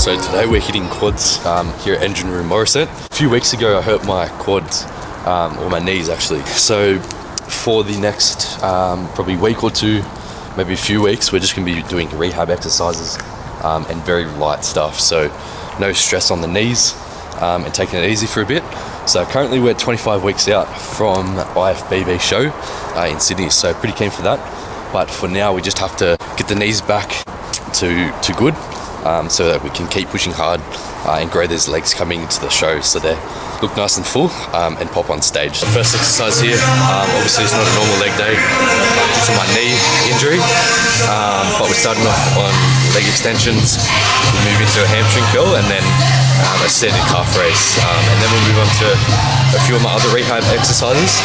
So today we're hitting quads here at Engine Room Morrison. A few weeks ago I hurt my quads, or my knees actually. So for the next probably week or two, maybe a few weeks, we're just going to be doing rehab exercises and very light stuff. So no stress on the knees and taking it easy for a bit. So currently we're 25 weeks out from IFBB show in Sydney, so pretty keen for that. But for now we just have to get the knees back to good so that we can keep pushing hard and grow these legs coming into the show so they look nice and full and pop on stage. The first exercise here, obviously it's not a normal leg day due to my knee injury, but we're starting off on leg extensions. We'll move into a hamstring curl and then a standing calf raise, and then we'll move on to a few of my other rehab exercises.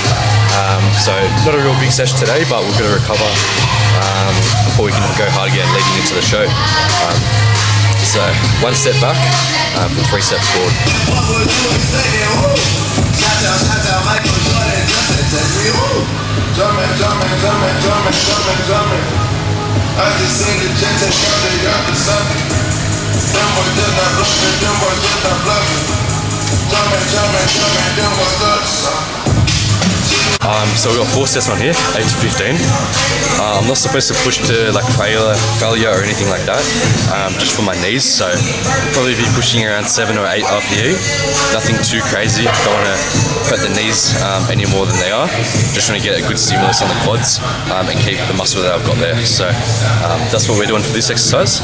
So not a real big session today, but we're going to recover before we can go hard again leading into the show. So one step back for 3 steps forward. So we've got 4 sets on here, 8 to 15. I'm not supposed to push to like failure or anything like that, just for my knees. So probably be pushing around 7 or 8 RPE. Nothing too crazy. Don't want to hurt the knees any more than they are. Just want to get a good stimulus on the quads and keep the muscle that I've got there. So that's what we're doing for this exercise.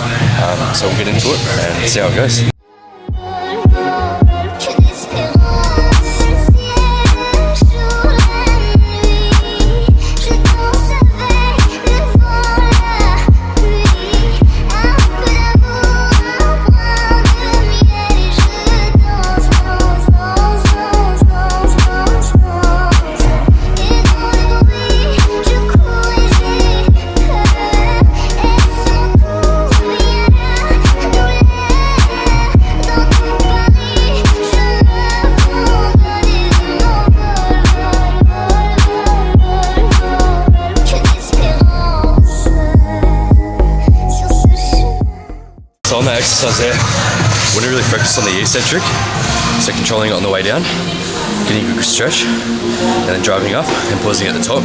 So we'll get into it and see how it goes. So on that exercise there, I want to really focus on the eccentric, so controlling it on the way down, getting a good stretch, and then driving up and pausing at the top,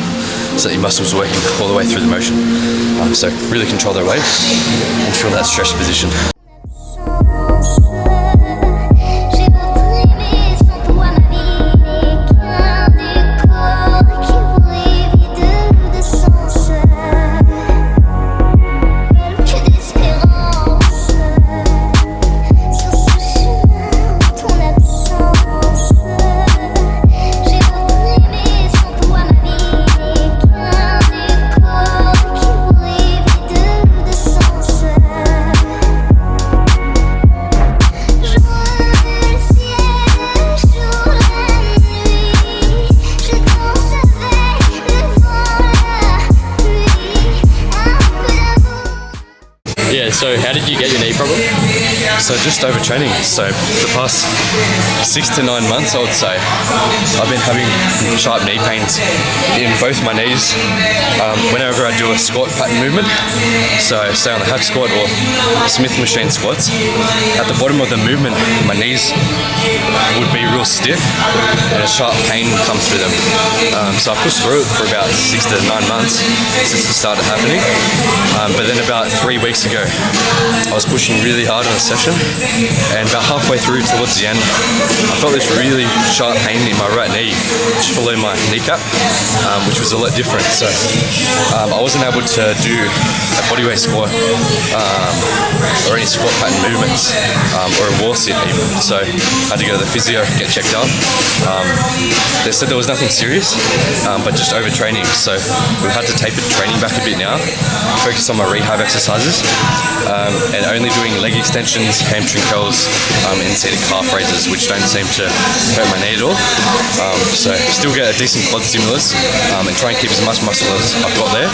so that your muscles are working all the way through the motion. So really control their weight and feel that stretch position. Yeah, so how did you get your knee problem? So just overtraining. So the past 6 to 9 months, I would say, I've been having sharp knee pains in both my knees whenever I do a squat pattern movement. So say on the hack squat or Smith machine squats, at the bottom of the movement, my knees would be real stiff and a sharp pain comes through them. So I pushed through it for about 6 to 9 months since it started happening. But then about 3 weeks ago, I was pushing really hard on a session, and about halfway through towards the end, I felt this really sharp pain in my right knee, just below my kneecap, which was a lot different. So I wasn't able to do a bodyweight squat or any squat pattern movements or a wall sit even. So I had to go to the physio, get checked out. They said there was nothing serious, but just overtraining. So we've had to taper training back a bit now, focus on my rehab exercises, and only doing leg extensions, hamstring curls, and seated calf raises, which don't seem to hurt my knee at all. So still get a decent quad stimulus and try and keep as much muscle as I've got there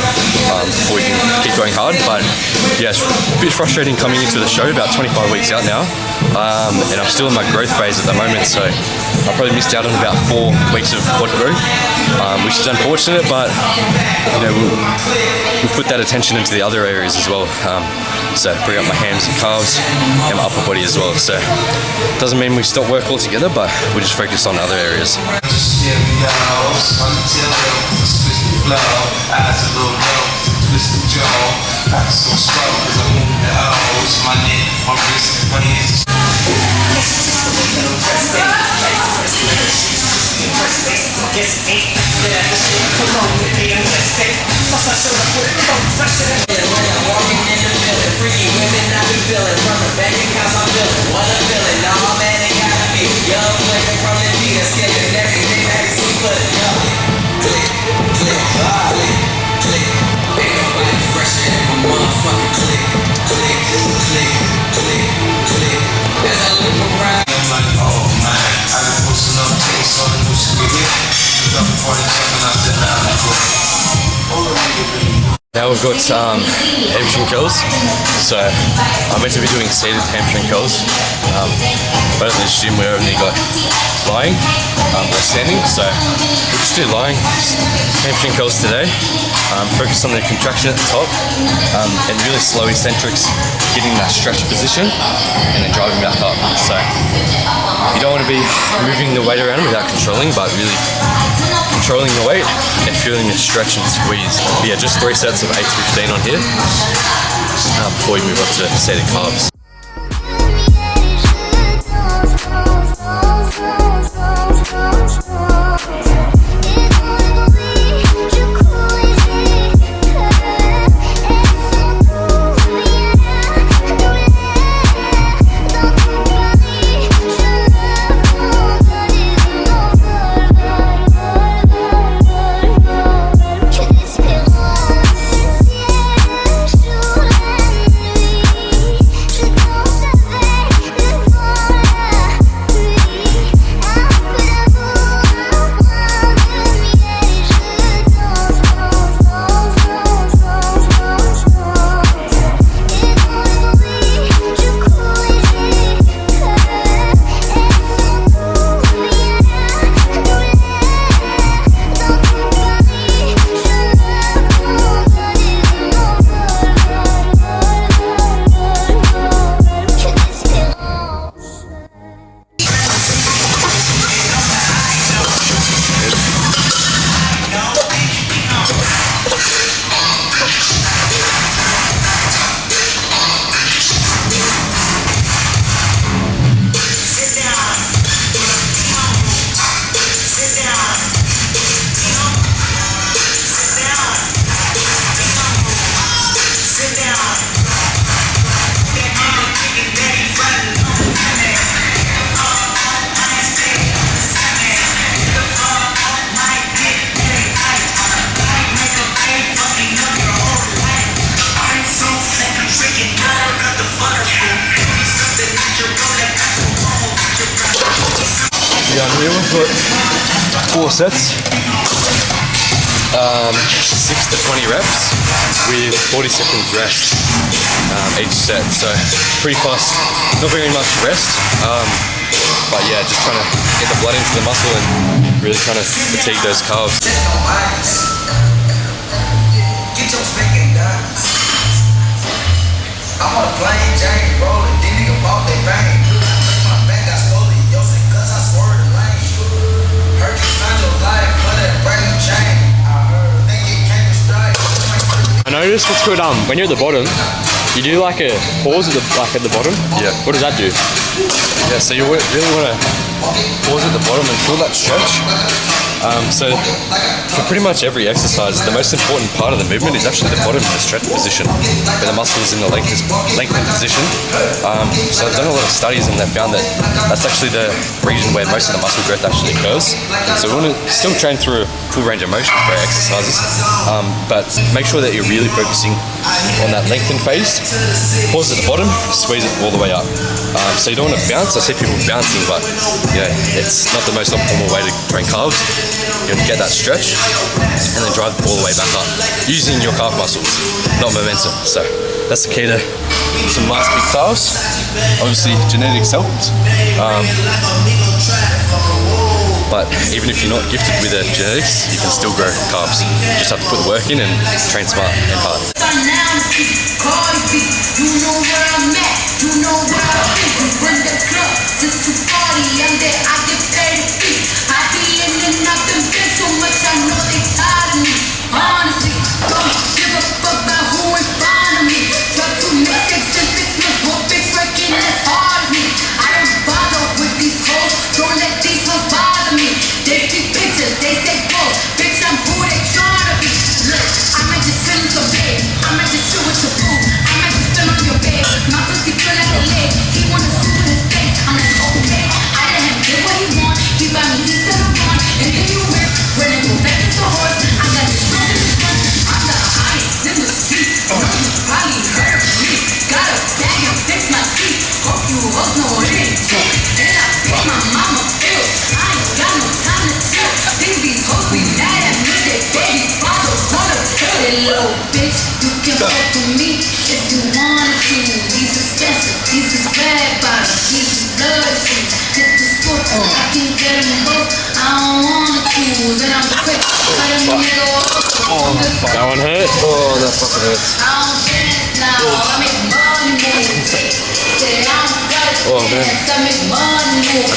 before we can keep going hard. But yeah, it's a bit frustrating coming into the show about 25 weeks out now. and I'm still in my growth phase at the moment, so I probably missed out on about 4 weeks of quad growth, which is unfortunate, but you know, we'll put that attention into the other areas as well. So bring up my hams and calves and my upper body as well. So doesn't mean we stop work altogether, but we just focus on other areas. Now we've got hamstring curls, so I'm meant to be doing seated hamstring curls, but at the gym we only got lying or standing, so we'll just do lying hamstring curls today. Focus on the contraction at the top and really slow eccentrics, getting that stretch position and then driving back up. So you don't want to be moving the weight around without controlling, but really controlling the weight and feeling the stretch and squeeze. But yeah, just 3 sets of 8 to 15 on here before we move on to seated calves. Here we've got 4 sets, 6 to 20 reps with 40 seconds rest each set. So pretty fast, not very much rest, but yeah, just trying to get the blood into the muscle and really trying to fatigue those calves. I'm on a plane, Jane rolling, then nigga bought that bang. My back got scoliosis, cause I swerved the lane. Heard you found your life for that brand new chain. I heard, think it came to strike. I noticed what's good, when you're at the bottom, you do like a pause at the bottom. Yeah. What does that do? Yeah, so you really want to pause at the bottom and feel that stretch. So for pretty much every exercise, the most important part of the movement is actually the bottom, the stretch position, where the muscles in the lengthened position. So I've done a lot of studies and they've found that that's actually the region where most of the muscle growth actually occurs. So we want to still train through a full range of motion for our exercises, but make sure that you're really focusing on that lengthened phase. Pause at the bottom, squeeze it all the way up. So you don't want to bounce. I see people bouncing, but you know, it's not the most optimal way to train calves. You want to get that stretch and then drive all the way back up using your calf muscles, not momentum. So that's the key to some nice big calves. Obviously, genetics helps. But even if you're not gifted with the genetics, you can still grow calves. You just have to put the work in and train smart and hard. That one hurt? Oh, that fucking hurts. Oh man.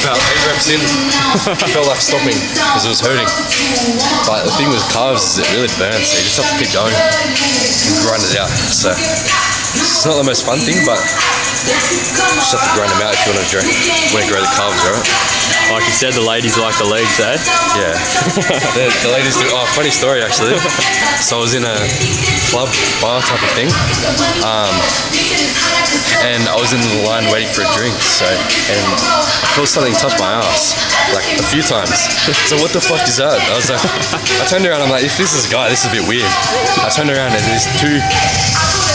About 8 reps in, I felt like stopping because it was hurting. But the thing with calves is it really burns, so you just have to keep going and grind it out. So it's not the most fun thing, but you just have to grind them out if you want to grow the calves, right? Like you said, the ladies like the legs, eh? Yeah. the ladies do. Oh, funny story actually. So I was in a club bar type of thing, and I was in the line waiting for a drink. And I felt something touch my ass like a few times. So what the fuck is that? I was like, I turned around. I'm like, if this is a guy, this is a bit weird. I turned around and there's 2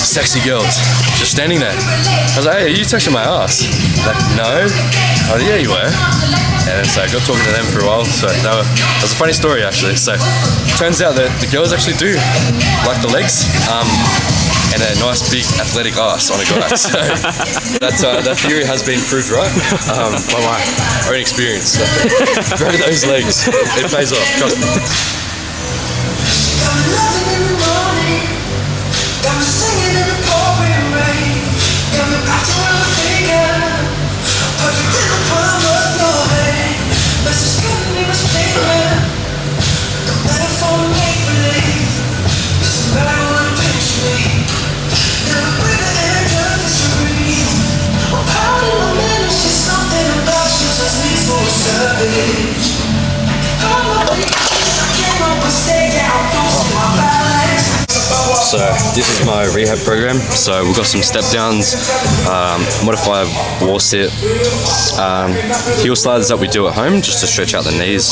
sexy girls just standing there. I was like, hey, are you touching my ass? Like, no. Oh, yeah, you were. And so I got talking to them for a while. So that was a funny story actually. So turns out that the girls actually do like the legs and a nice big athletic ass on a guy. So that theory has been proved right by my own experience. So, grow those legs. It pays off. Trust me. So this is my rehab program. So we've got some step downs, modified wall sit, heel slides that we do at home just to stretch out the knees,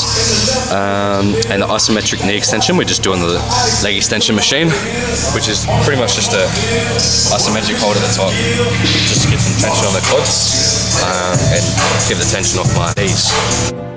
and the isometric knee extension we're just doing the leg extension machine, which is pretty much just a isometric hold at the top just to get some tension on the quads and keep the tension off my knees.